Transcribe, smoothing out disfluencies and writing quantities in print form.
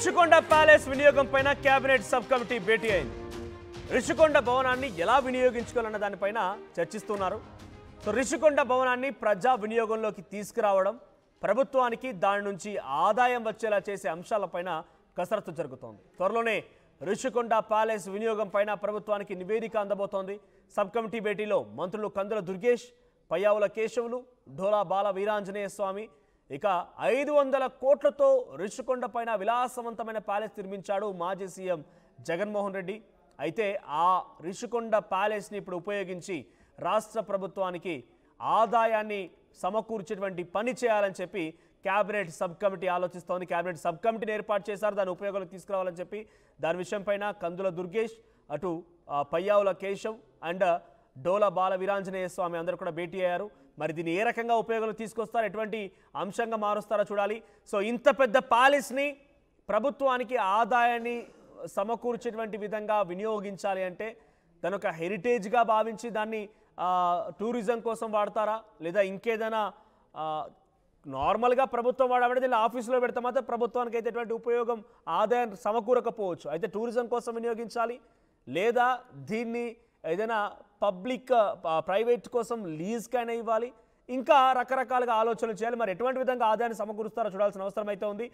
Rishikonda palace వినియోగం పైన cabinet sub committee భేటీ అయింది. రిషికొండ భవనాన్ని ఎలా వినియోగించుకోవాలన్న దానిపైన చర్చిస్తున్నారు. సో రిషికొండ భవనాన్ని ప్రజా వినియోగంలోకి తీసుకురావడం, ప్రభుత్వానికి దాని నుంచి ఆదాయం వచ్చేలా చేసే అంశాలపైన కసరత్తు జరుగుతోంది. త్వరలోనే రిషికొండ ప్యాలెస్ వినియోగం పైన ప్రభుత్వానికి నివేదిక అందబోతోంది. సబ్ కమిటీ భేటీలో మంత్రులు కందుల దుర్గేష్, పయ్యావుల కేశవులు, ఢోలా బాల వీరాంజనేయ స్వామి ఇక 500 కోట్లతో రిషికొండ పైన విలాసవంతమైన ప్యాలెస్ నిర్మించాడు మాజీ సీఎం జగన్మోహన్ రెడ్డి. అయితే ఆ రిషికొండ ప్యాలెస్ని ఇప్పుడు ఉపయోగించి రాష్ట్ర ప్రభుత్వానికి ఆదాయాన్ని సమకూర్చేటువంటి పని చేయాలని చెప్పి క్యాబినెట్ సబ్ కమిటీ ఆలోచిస్తోంది. క్యాబినెట్ సబ్ కమిటీని ఏర్పాటు చేశారు, దాని ఉపయోగాలకు తీసుకురావాలని చెప్పి. దాని విషయంపైన కందుల దుర్గేష్, అటు పయ్యావుల కేశవ్ అండ్ డోలా బాల వీరాంజనేయ స్వామి అందరూ కూడా భేటీ అయ్యారు. మరి దీన్ని ఏ రకంగా ఉపయోగాలు తీసుకొస్తారు, ఎటువంటి అంశంగా మారుస్తారో చూడాలి. సో ఇంత పెద్ద ప్యాలెస్ని ప్రభుత్వానికి ఆదాయాన్ని సమకూర్చేటువంటి విధంగా వినియోగించాలి అంటే దాని ఒక హెరిటేజ్గా భావించి దాన్ని టూరిజం కోసం వాడతారా, లేదా ఇంకేదైనా నార్మల్గా ప్రభుత్వం వాడబడి దీన్ని ఆఫీసులో పెడితే మాత్రం ప్రభుత్వానికి అయితే ఎటువంటి ఉపయోగం ఆదాయం సమకూరకపోవచ్చు. అయితే టూరిజం కోసం వినియోగించాలి, లేదా దీన్ని ఏదైనా పబ్లిక్ ప్రైవేట్ కోసం లీజ్కైనా ఇవ్వాలి, ఇంకా రకరకాలుగా ఆలోచనలు చేయాలి. మరి ఎటువంటి విధంగా ఆదాయాన్ని సమకూరుస్తారో చూడాల్సిన అవసరం అయితే ఉంది.